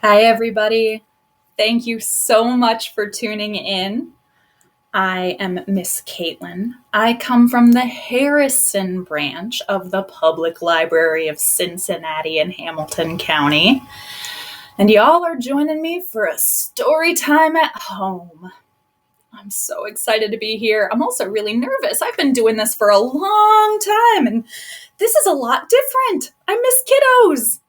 Hi, everybody. Thank you so much for tuning in. I am Miss Caitlin. I come from the Harrison branch of the Public Library of Cincinnati and Hamilton County. And y'all are joining me for a story time at home. I'm so excited to be here. I'm also really nervous. I've been doing this for a long time, and this is a lot different. I miss kiddos.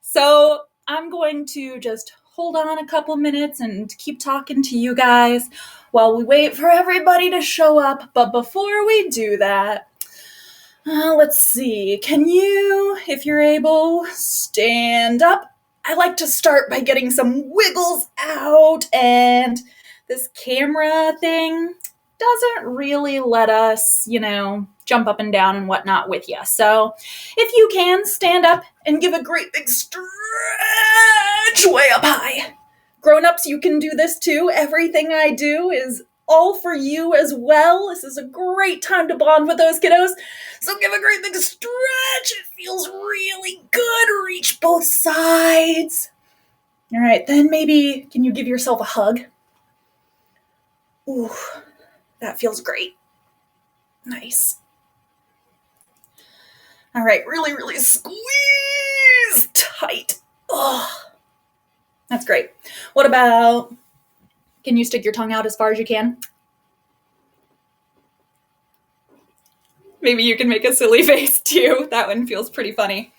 So I'm going to just hold on a couple minutes and keep talking to you guys while we wait for everybody to show up. But before we do that, let's see. Can you, if you're able, stand up? I like to start by getting some wiggles out, and this camera thing doesn't really let us, jump up and down and whatnot with you. So if you can, stand up and give a great big stretch way up high. Grown-ups, you can do this too. Everything I do is all for you as well. This is a great time to bond with those kiddos. So give a great big stretch. It feels really good. Reach both sides. All right, then maybe can you give yourself a hug? Ooh, that feels great. Nice. All right, really, really squeeze tight. Oh, that's great. What about, can you stick your tongue out as far as you can? Maybe you can make a silly face too. That one feels pretty funny.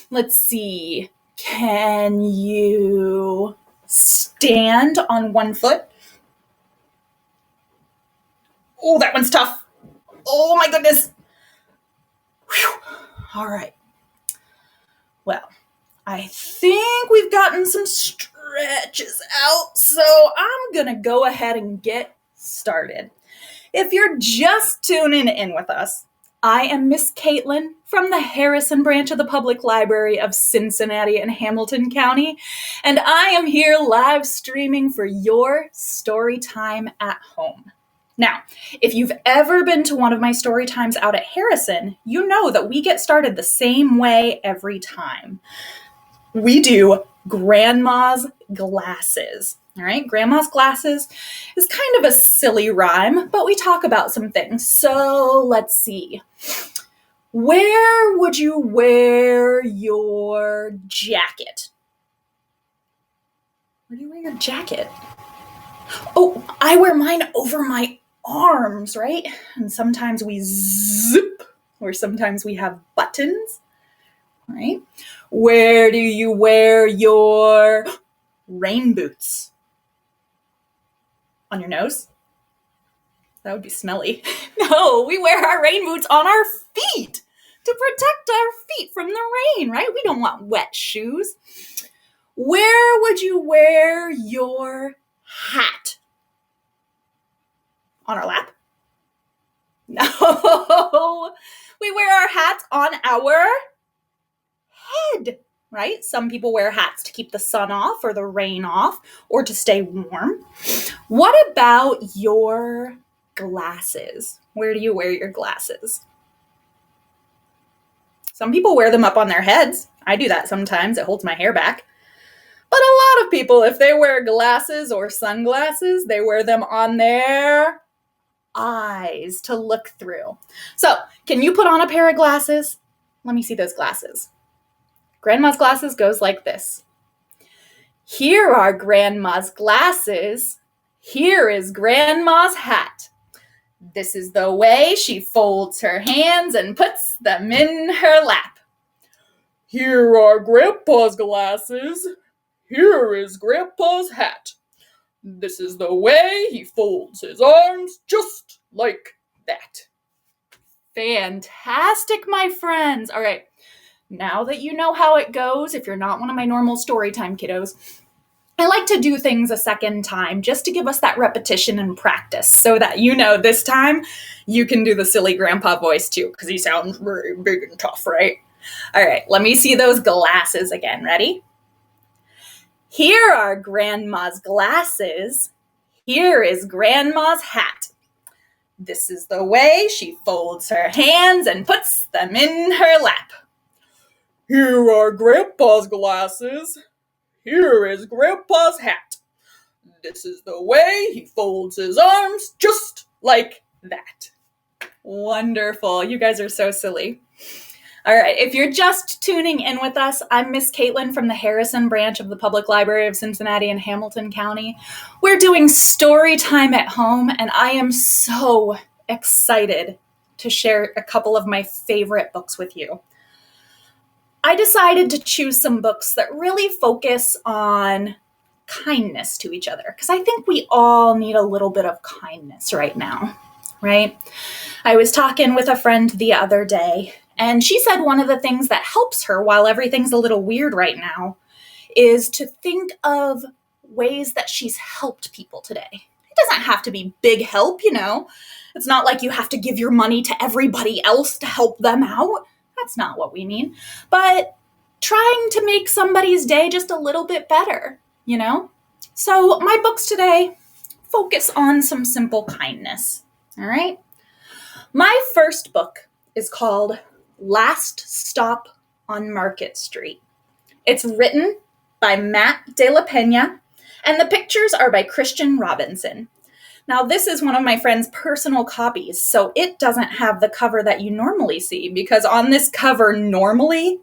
Let's see. Can you stand on one foot? Oh, that one's tough. Oh my goodness. Whew. All right. Well, I think we've gotten some stretches out, so I'm going to go ahead and get started. If you're just tuning in with us, I am Miss Caitlin from the Harrison branch of the Public Library of Cincinnati and Hamilton County, and I am here live streaming for your story time at home. Now, if you've ever been to one of my story times out at Harrison, you know that we get started the same way every time. We do Grandma's Glasses. All right, Grandma's Glasses is kind of a silly rhyme, but we talk about some things. So let's see. Where would you wear your jacket? Where do you wear your jacket? Oh, I wear mine over my arms, right? And sometimes we zip, or sometimes we have buttons, right? Where do you wear your rain boots? On your nose? That would be smelly. No, we wear our rain boots on our feet to protect our feet from the rain, right? We don't want wet shoes. Where would you wear your hat? On our lap? No, we wear our hats on our head, right? Some people wear hats to keep the sun off or the rain off or to stay warm. What about your glasses? Where do you wear your glasses? Some people wear them up on their heads. I do that sometimes. It holds my hair back. But a lot of people, if they wear glasses or sunglasses, they wear them on their eyes to look through. So, can you put on a pair of glasses? Let me see those glasses. Grandma's glasses goes like this. Here are Grandma's glasses. Here is Grandma's hat. This is the way she folds her hands and puts them in her lap. Here are Grandpa's glasses. Here is Grandpa's hat. This is the way he folds his arms just like that. Fantastic, my friends. All right, now that you know how it goes, if you're not one of my normal storytime kiddos, I like to do things a second time just to give us that repetition and practice so that this time you can do the silly grandpa voice too, because he sounds very big and tough, right? All right, let me see those glasses again. Ready? Here are Grandma's glasses. Here is Grandma's hat. This is the way she folds her hands and puts them in her lap. Here are Grandpa's glasses. Here is Grandpa's hat. This is the way he folds his arms, just like that. Wonderful. You guys are so silly. All right, if you're just tuning in with us, I'm Miss Caitlin from the Harrison branch of the Public Library of Cincinnati and Hamilton County. We're doing story time at home, and I am so excited to share a couple of my favorite books with you. I decided to choose some books that really focus on kindness to each other, because I think we all need a little bit of kindness right now, right? I was talking with a friend the other day, and she said one of the things that helps her while everything's a little weird right now is to think of ways that she's helped people today. It doesn't have to be big help, you know. It's not like you have to give your money to everybody else to help them out. That's not what we mean. But trying to make somebody's day just a little bit better, you know? So my books today focus on some simple kindness, all right? My first book is called Last Stop on Market Street. It's written by Matt De La Pena, and the pictures are by Christian Robinson. Now, this is one of my friend's personal copies, so it doesn't have the cover that you normally see, because on this cover, normally,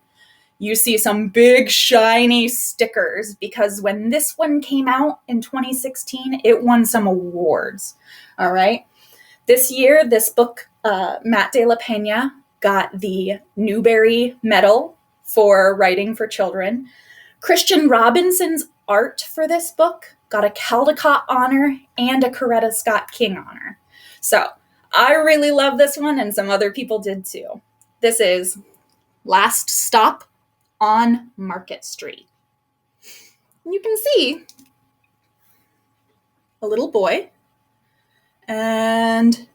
you see some big, shiny stickers, because when this one came out in 2016, it won some awards, all right? This year, this book, Matt De La Pena, got the Newbery Medal for writing for children. Christian Robinson's art for this book got a Caldecott honor and a Coretta Scott King honor. So I really love this one, and some other people did too. This is Last Stop on Market Street. You can see a little boy and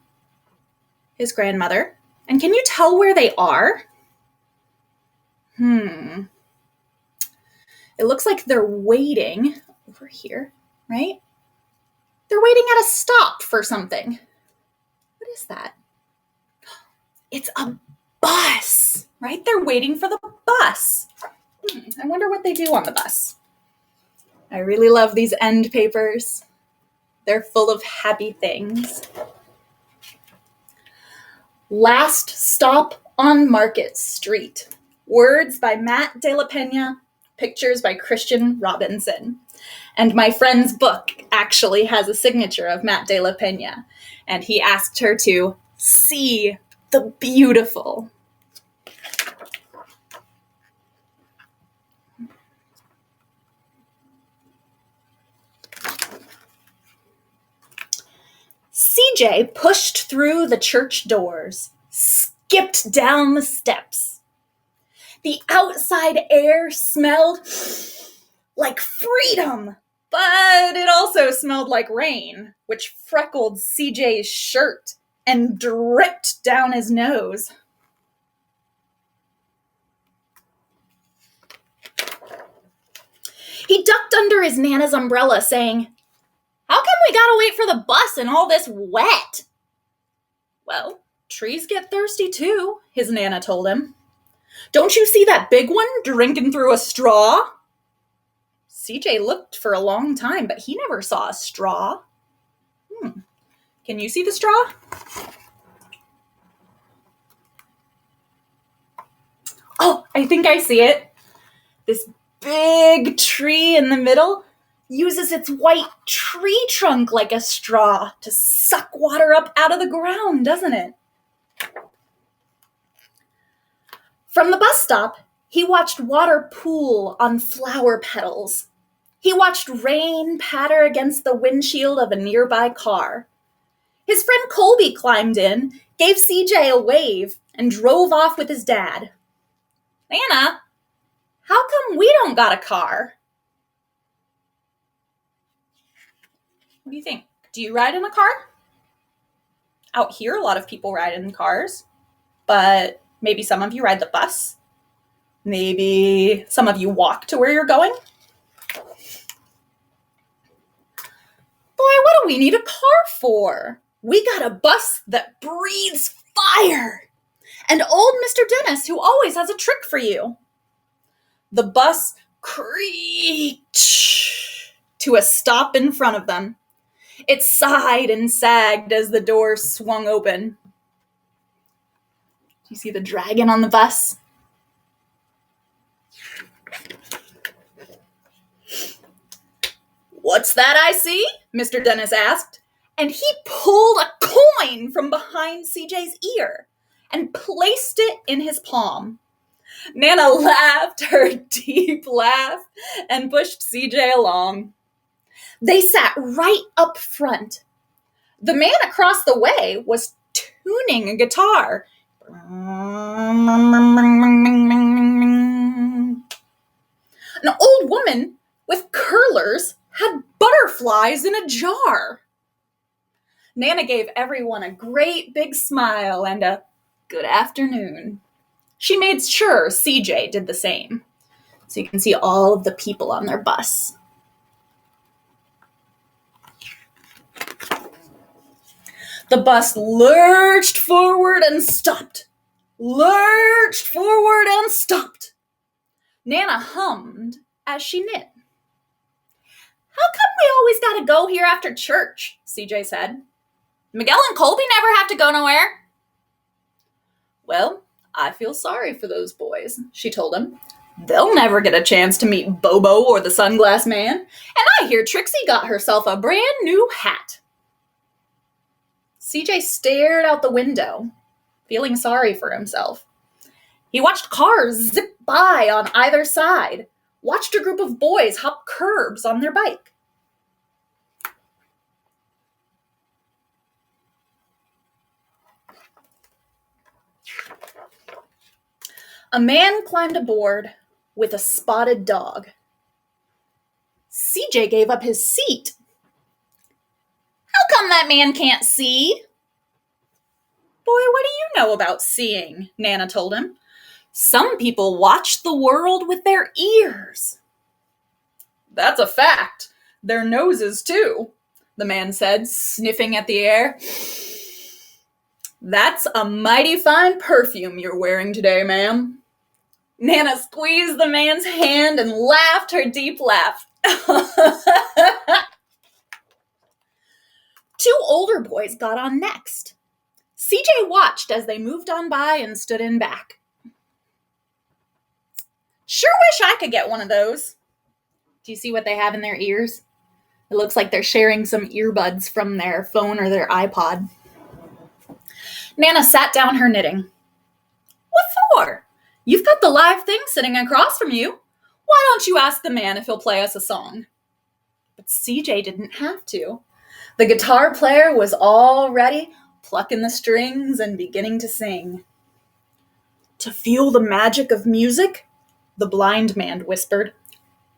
his grandmother. And can you tell where they are? It looks like they're waiting over here, right? They're waiting at a stop for something. What is that? It's a bus, right? They're waiting for the bus. I wonder what they do on the bus. I really love these end papers. They're full of happy things. Last Stop on Market Street. Words by Matt De La Pena, pictures by Christian Robinson. And my friend's book actually has a signature of Matt De La Pena, and he asked her to see the beautiful. CJ pushed through the church doors, skipped down the steps. The outside air smelled like freedom, but it also smelled like rain, which freckled CJ's shirt and dripped down his nose. He ducked under his Nana's umbrella, saying, "How come we gotta wait for the bus and all this wet?" "Well, trees get thirsty too," his Nana told him. "Don't you see that big one drinking through a straw?" CJ looked for a long time, but he never saw a straw. Can you see the straw? Oh, I think I see it. This big tree in the middle uses its white tree trunk like a straw to suck water up out of the ground, doesn't it? From the bus stop, he watched water pool on flower petals. He watched rain patter against the windshield of a nearby car. His friend Colby climbed in, gave CJ a wave, and drove off with his dad. "Nana, how come we don't got a car?" What do you think? Do you ride in a car? Out here, a lot of people ride in cars, but maybe some of you ride the bus. Maybe some of you walk to where you're going. Boy, what do we need a car for? We got a bus that breathes fire. And old Mr. Dennis, who always has a trick for you. The bus creaked to a stop in front of them. It sighed and sagged as the door swung open. Do you see the dragon on the bus? "What's that I see?" Mr. Dennis asked, and he pulled a coin from behind CJ's ear and placed it in his palm. Nana laughed her deep laugh and pushed CJ along. They sat right up front. The man across the way was tuning a guitar. An old woman with curlers had butterflies in a jar. Nana gave everyone a great big smile and a good afternoon. She made sure CJ did the same, so you can see all of the people on their bus. The bus lurched forward and stopped. Lurched forward and stopped. Nana hummed as she knit. "How come we always gotta go here after church?" CJ said. "Miguel and Colby never have to go nowhere." "Well, I feel sorry for those boys," she told him. "They'll never get a chance to meet Bobo or the Sunglass Man, and I hear Trixie got herself a brand new hat." CJ stared out the window, feeling sorry for himself. He watched cars zip by on either side, watched a group of boys hop curbs on their bike. A man climbed aboard with a spotted dog. CJ gave up his seat. "How come that man can't see?" "Boy, what do you know about seeing?" Nana told him. "Some people watch the world with their ears." "That's a fact. Their noses, too," the man said, sniffing at the air. "That's a mighty fine perfume you're wearing today, ma'am." Nana squeezed the man's hand and laughed her deep laugh. Two older boys got on next. CJ watched as they moved on by and stood in back. "Sure wish I could get one of those." Do you see what they have in their ears? It looks like they're sharing some earbuds from their phone or their iPod. Nana sat down her knitting. "What for? You've got the live thing sitting across from you. Why don't you ask the man if he'll play us a song?" But CJ didn't have to. The guitar player was already plucking the strings and beginning to sing. "To feel the magic of music," the blind man whispered,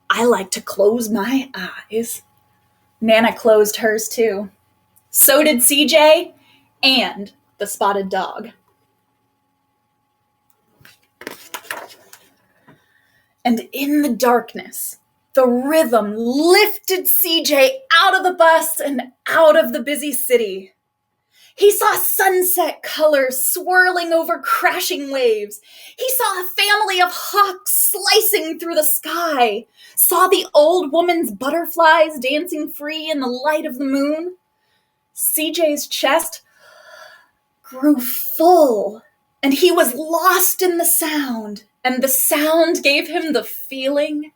"I like to close my eyes." Nana closed hers too. So did CJ and the spotted dog. And in the darkness, the rhythm lifted CJ out of the bus and out of the busy city. He saw sunset colors swirling over crashing waves. He saw a family of hawks slicing through the sky, saw the old woman's butterflies dancing free in the light of the moon. CJ's chest grew full, and he was lost in the sound, and the sound gave him the feeling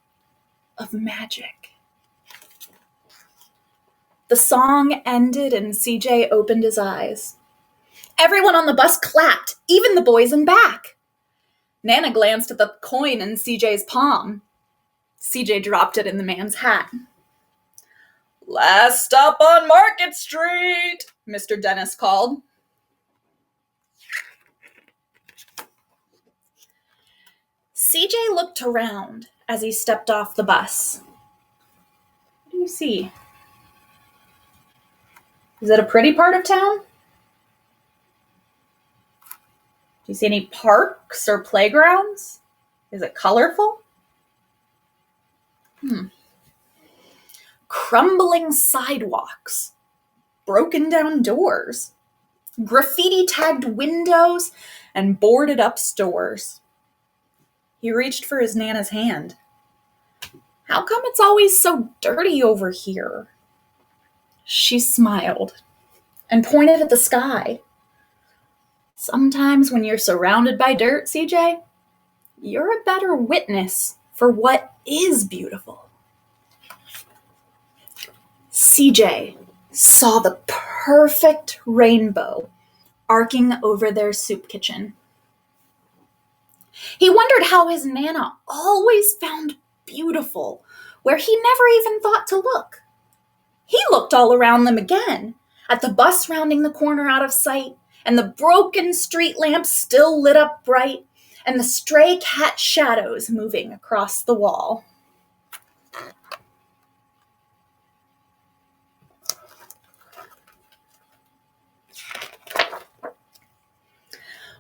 of magic. The song ended and CJ opened his eyes. Everyone on the bus clapped, even the boys in back. Nana glanced at the coin in CJ's palm. CJ dropped it in the man's hat. "Last stop on Market Street," Mr. Dennis called. CJ looked around as he stepped off the bus. What do you see? Is it a pretty part of town? Do you see any parks or playgrounds? Is it colorful? Crumbling sidewalks, broken down doors, graffiti-tagged windows, and boarded up stores. He reached for his Nana's hand. How come it's always so dirty over here? She smiled and pointed at the sky. Sometimes when you're surrounded by dirt, CJ, you're a better witness for what is beautiful. CJ saw the perfect rainbow arcing over their soup kitchen. He wondered how his Nana always found beautiful where he never even thought to look. He looked all around them again, at the bus rounding the corner out of sight, and the broken street lamps still lit up bright, and the stray cat shadows moving across the wall.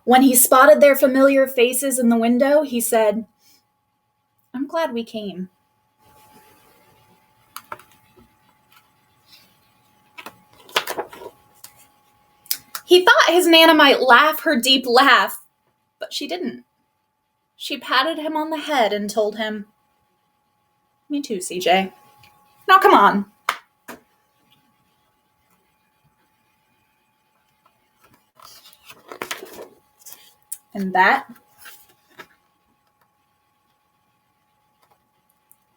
When he spotted their familiar faces in the window, he said, "I'm glad we came." He thought his Nana might laugh her deep laugh, but she didn't. She patted him on the head and told him, "Me too, CJ. Now come on." And that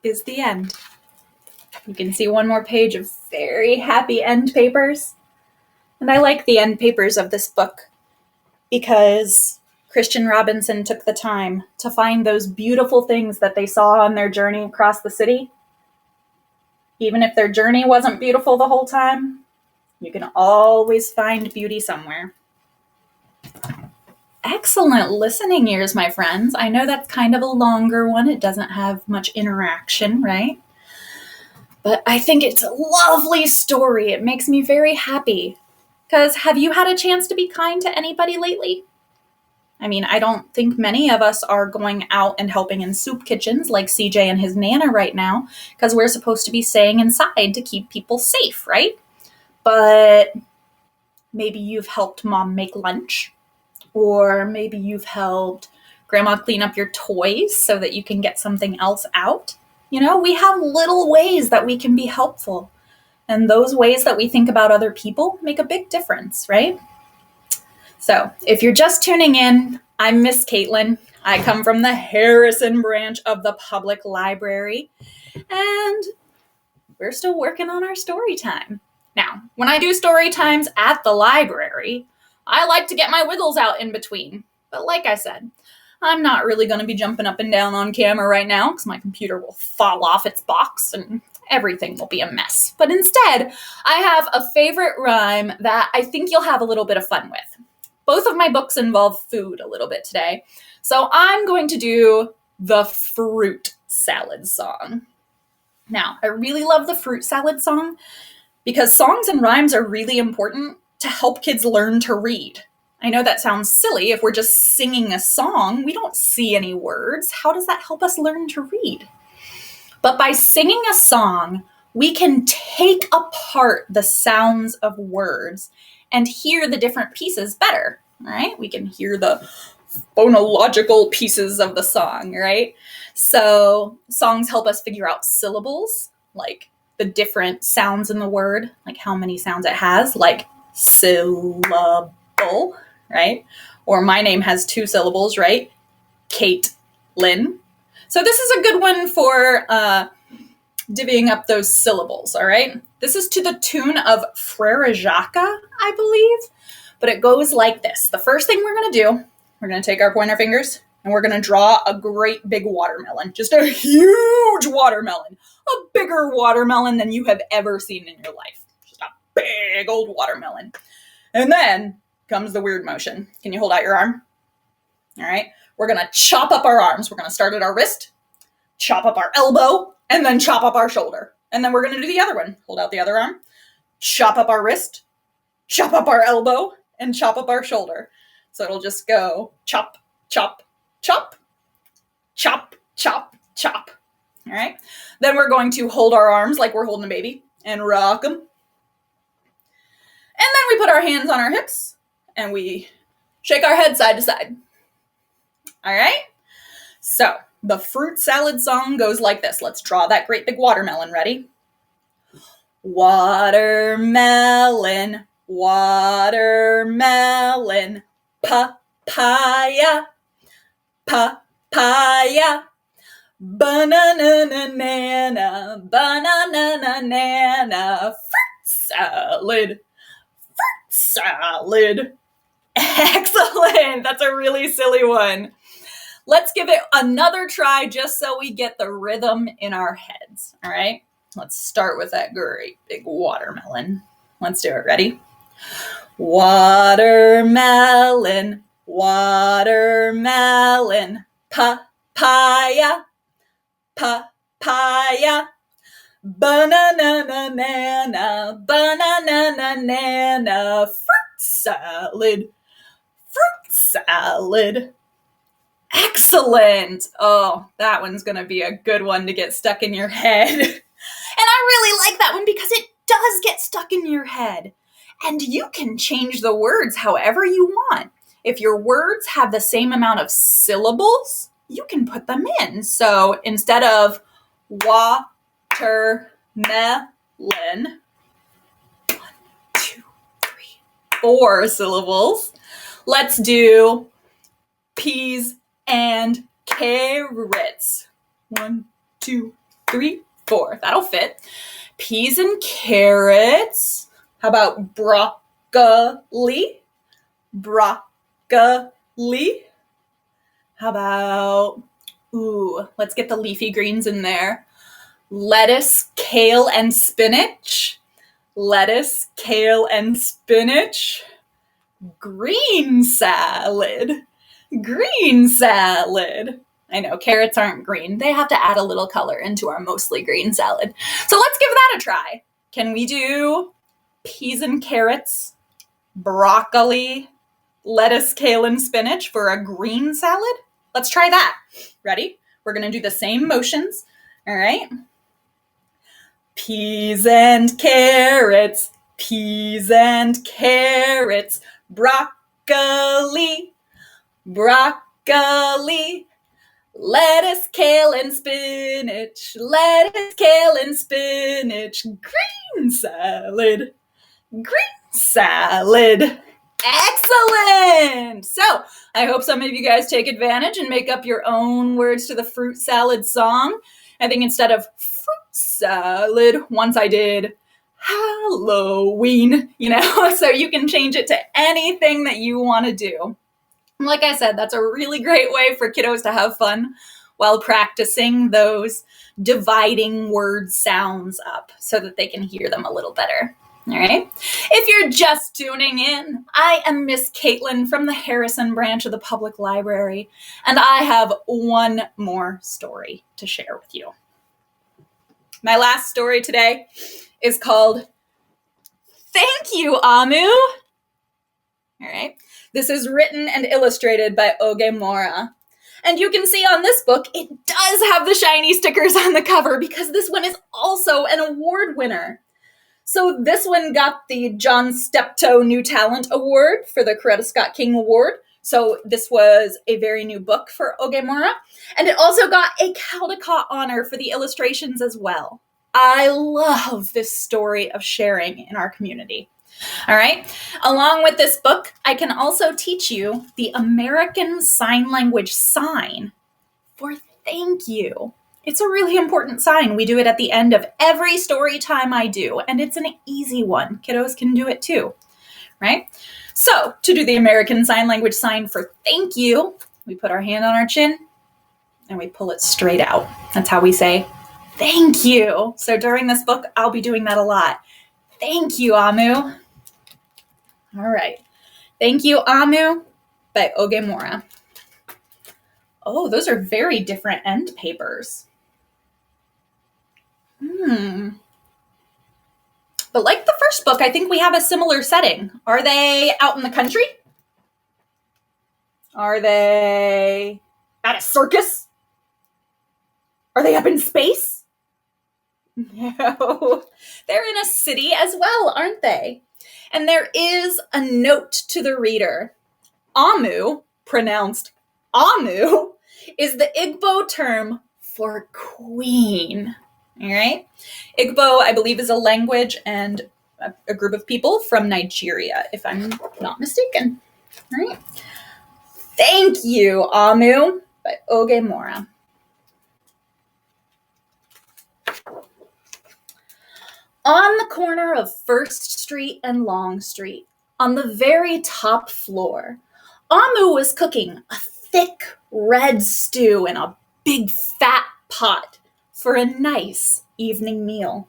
is the end. You can see one more page of very happy end papers. And I like the end papers of this book because Christian Robinson took the time to find those beautiful things that they saw on their journey across the city. Even if their journey wasn't beautiful the whole time, you can always find beauty somewhere. Excellent listening ears, my friends. I know that's kind of a longer one. It doesn't have much interaction, right? But I think it's a lovely story. It makes me very happy. Because have you had a chance to be kind to anybody lately? I mean, I don't think many of us are going out and helping in soup kitchens like CJ and his Nana right now, because we're supposed to be staying inside to keep people safe, right? But maybe you've helped Mom make lunch, or maybe you've helped Grandma clean up your toys so that you can get something else out. You know, we have little ways that we can be helpful. And those ways that we think about other people make a big difference, right? So if you're just tuning in, I'm Miss Caitlin. I come from the Harrison branch of the public library, and we're still working on our story time. Now, when I do story times at the library, I like to get my wiggles out in between. But like I said, I'm not really going to be jumping up and down on camera right now because my computer will fall off its box and everything will be a mess. But instead, I have a favorite rhyme that I think you'll have a little bit of fun with. Both of my books involve food a little bit today. So I'm going to do the fruit salad song. Now, I really love the fruit salad song because songs and rhymes are really important to help kids learn to read. I know that sounds silly. If we're just singing a song, we don't see any words. How does that help us learn to read? But by singing a song, we can take apart the sounds of words and hear the different pieces better, right? We can hear the phonological pieces of the song, right? So songs help us figure out syllables, like the different sounds in the word, like how many sounds it has, like syllable, right? Or my name has 2 syllables, right? Caitlin. So this is a good one for divvying up those syllables, all right? This is to the tune of Frere Jacques, I believe, but it goes like this. The first thing we're going to do, we're going to take our pointer fingers and we're going to draw a great big watermelon, just a huge watermelon, a bigger watermelon than you have ever seen in your life. Just a big old watermelon. And then comes the weird motion. Can you hold out your arm? All right. We're going to chop up our arms. We're going to start at our wrist, chop up our elbow, and then chop up our shoulder. And then we're going to do the other one. Hold out the other arm, chop up our wrist, chop up our elbow, and chop up our shoulder. So it'll just go chop, chop, chop, chop, chop, chop. All right. Then we're going to hold our arms like we're holding a baby and rock them. And then we put our hands on our hips and we shake our head side to side. All right. So the fruit salad song goes like this. Let's draw that great big watermelon. Ready? Watermelon, watermelon, papaya, papaya, banana, banana, fruit salad, fruit salad. Excellent. That's a really silly one. Let's give it another try just so we get the rhythm in our heads. All right. Let's start with that great big watermelon. Let's do it. Ready? Watermelon, watermelon, papaya, papaya, banana, banana, fruit salad, fruit salad. Excellent. Oh, that one's going to be a good one to get stuck in your head. And I really like that one because it does get stuck in your head. And you can change the words however you want. If your words have the same amount of syllables, you can put them in. So instead of watermelon, 1, 2, 3, 4 syllables, let's do peas and carrots. 1, 2, 3, 4. That'll fit. Peas and carrots. How about broccoli? Broccoli. How about, let's get the leafy greens in there. Lettuce, kale, and spinach. Lettuce, kale, and spinach. Green salad. Green salad. I know, carrots aren't green. They have to add a little color into our mostly green salad. So let's give that a try. Can we do peas and carrots, broccoli, lettuce, kale, and spinach for a green salad? Let's try that. Ready? We're going to do the same motions. All right. Peas and carrots, peas and carrots, broccoli, broccoli, lettuce, kale, and spinach, lettuce, kale, and spinach, green salad, green salad. Excellent! So I hope some of you guys take advantage and make up your own words to the fruit salad song. I think instead of fruit salad, once I did Halloween, so you can change it to anything that you want to do. Like I said, that's a really great way for kiddos to have fun while practicing those dividing word sounds up so that they can hear them a little better. All right. If you're just tuning in, I am Miss Caitlin from the Harrison branch of the Public Library, and I have one more story to share with you. My last story today is called Thank You, Amu. All right. This is written and illustrated by Oge Mora. And you can see on this book, it does have the shiny stickers on the cover because this one is also an award winner. So this one got the John Steptoe New Talent Award for the Coretta Scott King Award. So this was a very new book for Oge Mora. And it also got a Caldecott honor for the illustrations as well. I love this story of sharing in our community. All right. Along with this book, I can also teach you the American Sign Language sign for thank you. It's a really important sign. We do it at the end of every story time I do, and it's an easy one. Kiddos can do it too, right? So to do the American Sign Language sign for thank you, we put our hand on our chin and we pull it straight out. That's how we say thank you. So during this book, I'll be doing that a lot. Thank you, Amu. All right. Thank you, Amu by Oge Mora. Oh, those are very different end papers. But like the first book, I think we have a similar setting. Are they out in the country? Are they at a circus? Are they up in space? No. They're in a city as well, aren't they? And there is a note to the reader. Amu, pronounced Amu, is the Igbo term for queen. All right? Igbo, I believe, is a language and a group of people from Nigeria, if I'm not mistaken. All right? Thank you, Amu, by Ogemora. On the corner of First Street and Long Street, on the very top floor, Amu was cooking a thick red stew in a big fat pot for a nice evening meal.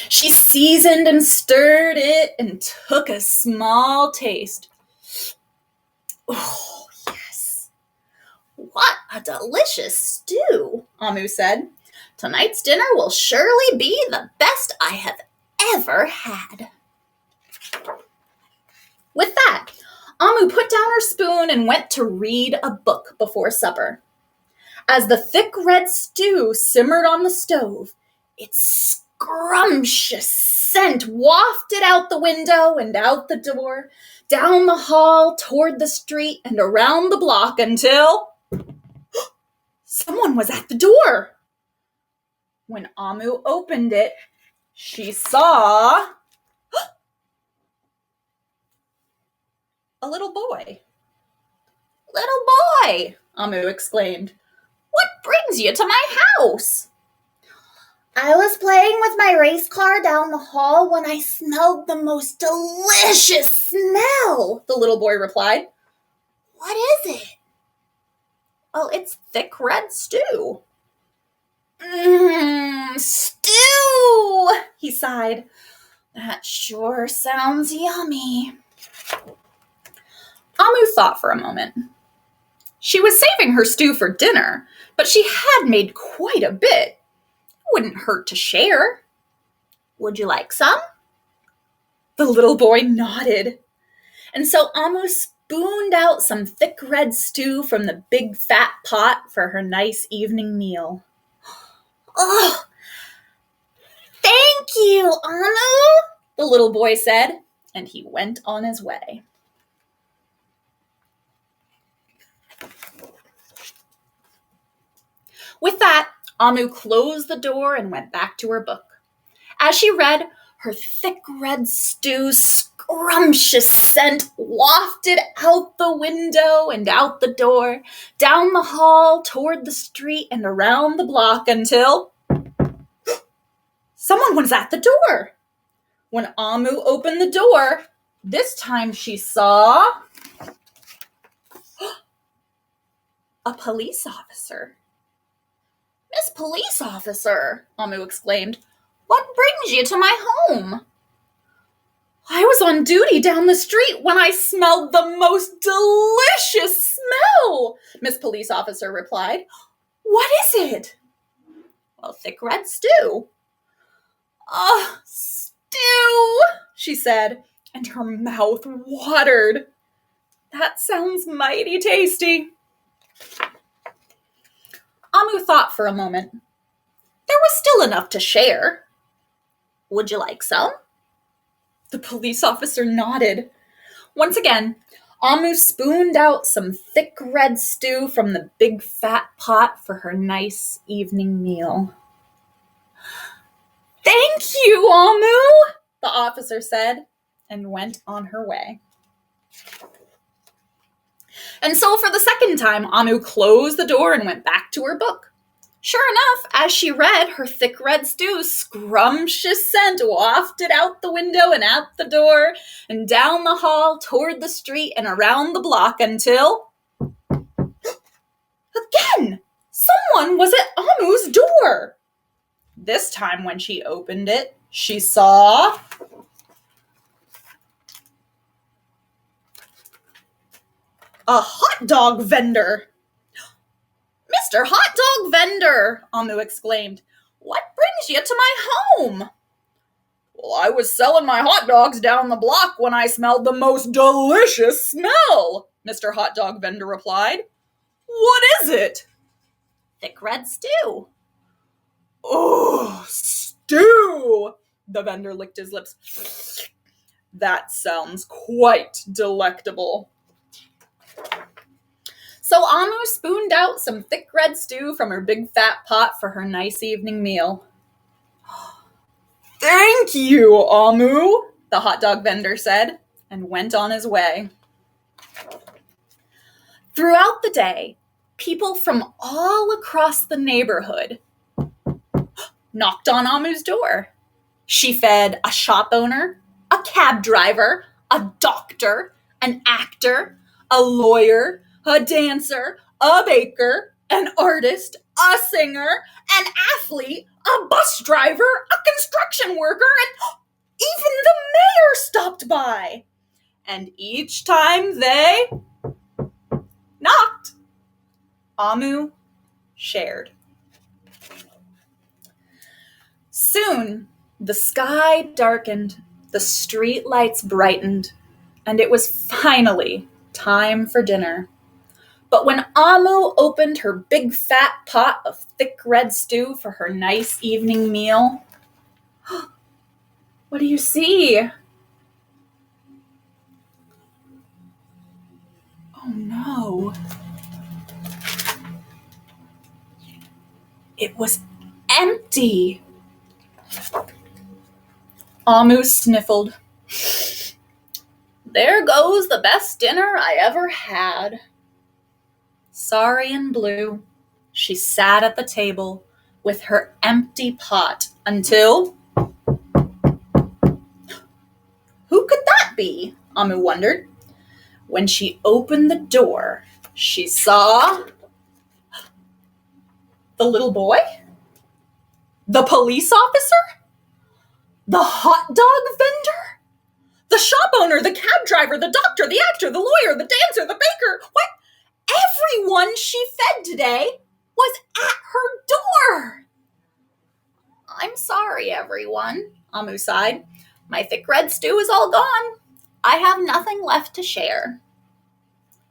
She seasoned and stirred it and took a small taste. Oh, yes. What a delicious stew, Amu said. Tonight's dinner will surely be the best I have ever had. With that, Amu put down her spoon and went to read a book before supper. As the thick red stew simmered on the stove, its scrumptious scent wafted out the window and out the door, down the hall, toward the street, and around the block until someone was at the door. When Amu opened it, she saw a little boy. Little boy, Amu exclaimed. What brings you to my house? I was playing with my race car down the hall when I smelled the most delicious smell, the little boy replied. What is it? Well, it's thick red stew. Stew, he sighed. That sure sounds yummy. Amu thought for a moment. She was saving her stew for dinner, but she had made quite a bit. It wouldn't hurt to share. Would you like some? The little boy nodded. And so Amu spooned out some thick red stew from the big fat pot for her nice evening meal. Oh, thank you, Amu, the little boy said, and he went on his way. With that, Amu closed the door and went back to her book. As she read, her thick red stew's scrumptious scent wafted out the window and out the door, down the hall, toward the street, and around the block until someone was at the door. When Amu opened the door, this time she saw a police officer. Miss Police Officer, Amu exclaimed, what brings you to my home? I was on duty down the street when I smelled the most delicious smell, Miss Police Officer replied. What is it? Well, thick red stew. Ah, stew, she said, and her mouth watered. That sounds mighty tasty. Amu thought for a moment. There was still enough to share. Would you like some? The police officer nodded. Once again, Amu spooned out some thick red stew from the big fat pot for her nice evening meal. Thank you, Amu, the officer said, and went on her way. And so for the second time, Amu closed the door and went back to her book. Sure enough, as she read, her thick red stew's scrumptious scent wafted out the window and out the door, and down the hall, toward the street, and around the block until again, someone was at Amu's door. This time when she opened it, she saw a hot dog vendor. Mr. Hot Dog Vendor, Amu exclaimed. What brings you to my home? Well, I was selling my hot dogs down the block when I smelled the most delicious smell, Mr. Hot Dog Vendor replied. What is it? Thick red stew. Oh, stew! The vendor licked his lips. That sounds quite delectable. So Amu spooned out some thick red stew from her big fat pot for her nice evening meal. "Thank you, Amu," the hot dog vendor said, and went on his way. Throughout the day, people from all across the neighborhood knocked on Amu's door. She fed a shop owner, a cab driver, a doctor, an actor, a lawyer, a dancer, a baker, an artist, a singer, an athlete, a bus driver, a construction worker, and even the mayor stopped by. And each time they knocked, Amu shared. Soon, the sky darkened, the street lights brightened, and it was finally time for dinner. But when Amu opened her big fat pot of thick red stew for her nice evening meal, what do you see? Oh no. It was empty. Amu sniffled. "There goes the best dinner I ever had." Sorry and blue, she sat at the table with her empty pot until... Who could that be? Amu wondered. When she opened the door, she saw the little boy, the police officer, the hot dog vendor, the shop owner, the cab driver, the doctor, the actor, the lawyer, the dancer, the baker. What? Everyone she fed today was at her door. "I'm sorry, everyone," Amu sighed. "My thick red stew is all gone. I have nothing left to share."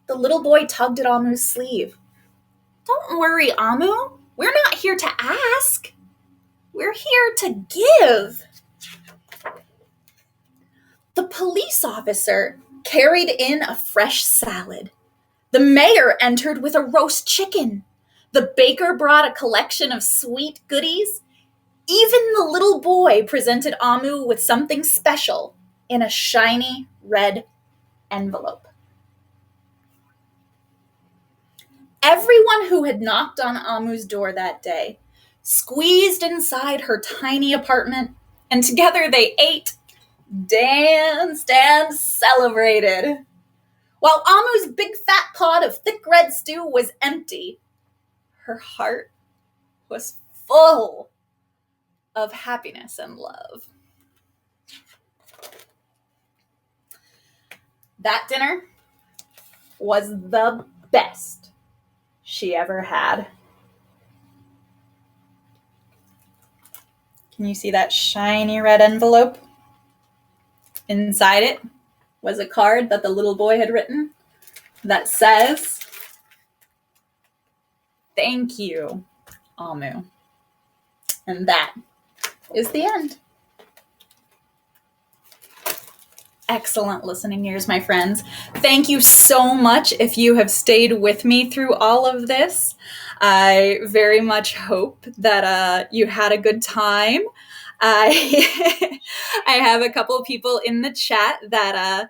The little boy tugged at Amu's sleeve. "Don't worry, Amu. We're not here to ask. We're here to give." The police officer carried in a fresh salad. The mayor entered with a roast chicken. The baker brought a collection of sweet goodies. Even the little boy presented Amu with something special in a shiny red envelope. Everyone who had knocked on Amu's door that day squeezed inside her tiny apartment, and together they ate, danced, and celebrated. While Amu's big fat pot of thick red stew was empty, her heart was full of happiness and love. That dinner was the best she ever had. Can you see that shiny red envelope? Inside it was a card that the little boy had written that says, "Thank you, Amu." And that is the end. Excellent listening ears, my friends. Thank you so much if you have stayed with me through all of this. I very much hope that you had a good time. I have a couple of people in the chat that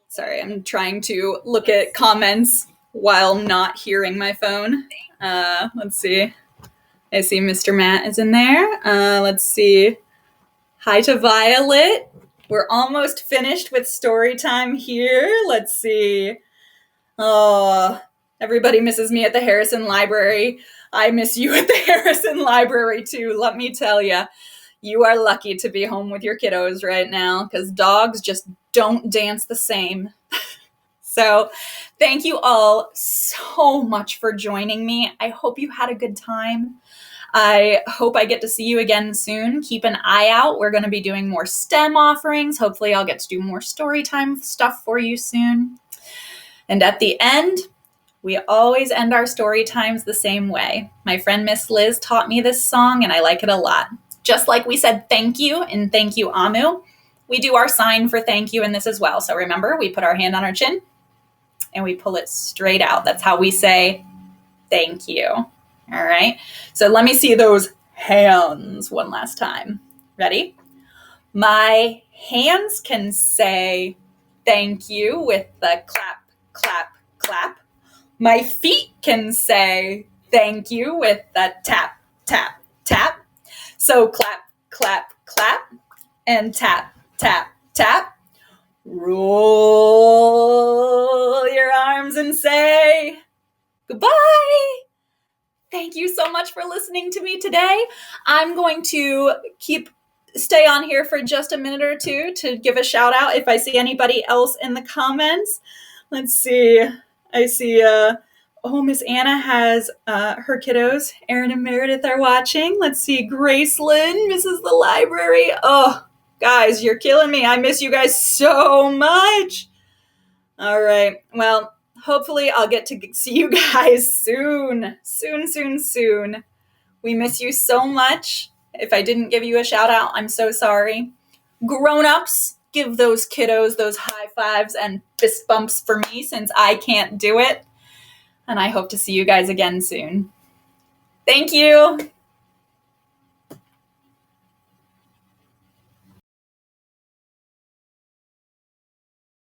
sorry, I'm trying to look at comments while not hearing my phone. Let's see. I see Mr. Matt is in there. Let's see. Hi to Violet. We're almost finished with story time here. Let's see. Oh, everybody misses me at the Harrison Library. I miss you at the Harrison Library too, let me tell you. You are lucky to be home with your kiddos right now because dogs just don't dance the same. So thank you all so much for joining me. I hope you had a good time. I hope I get to see you again soon. Keep an eye out. We're going to be doing more STEM offerings. Hopefully I'll get to do more story time stuff for you soon. And at the end, we always end our story times the same way. My friend Miss Liz taught me this song and I like it a lot. Just like we said thank you and thank you, Amu, we do our sign for thank you in this as well. So remember, we put our hand on our chin and we pull it straight out. That's how we say thank you. All right. So let me see those hands one last time. Ready? My hands can say thank you with the clap, clap, clap. My feet can say thank you with the tap, tap, tap. So clap, clap, clap, and tap, tap, tap. Roll your arms and say goodbye. Thank you so much for listening to me today. I'm going to stay on here for just a minute or two to give a shout out if I see anybody else in the comments. Let's see. I see, Miss Anna has her kiddos. Erin and Meredith are watching. Let's see, Gracelyn, Mrs. the Library. Oh, guys, you're killing me. I miss you guys so much. All right. Well, hopefully I'll get to see you guys soon. Soon. We miss you so much. If I didn't give you a shout out, I'm so sorry. Grown-ups, give those kiddos those high fives and fist bumps for me since I can't do it. And I hope to see you guys again soon. Thank you.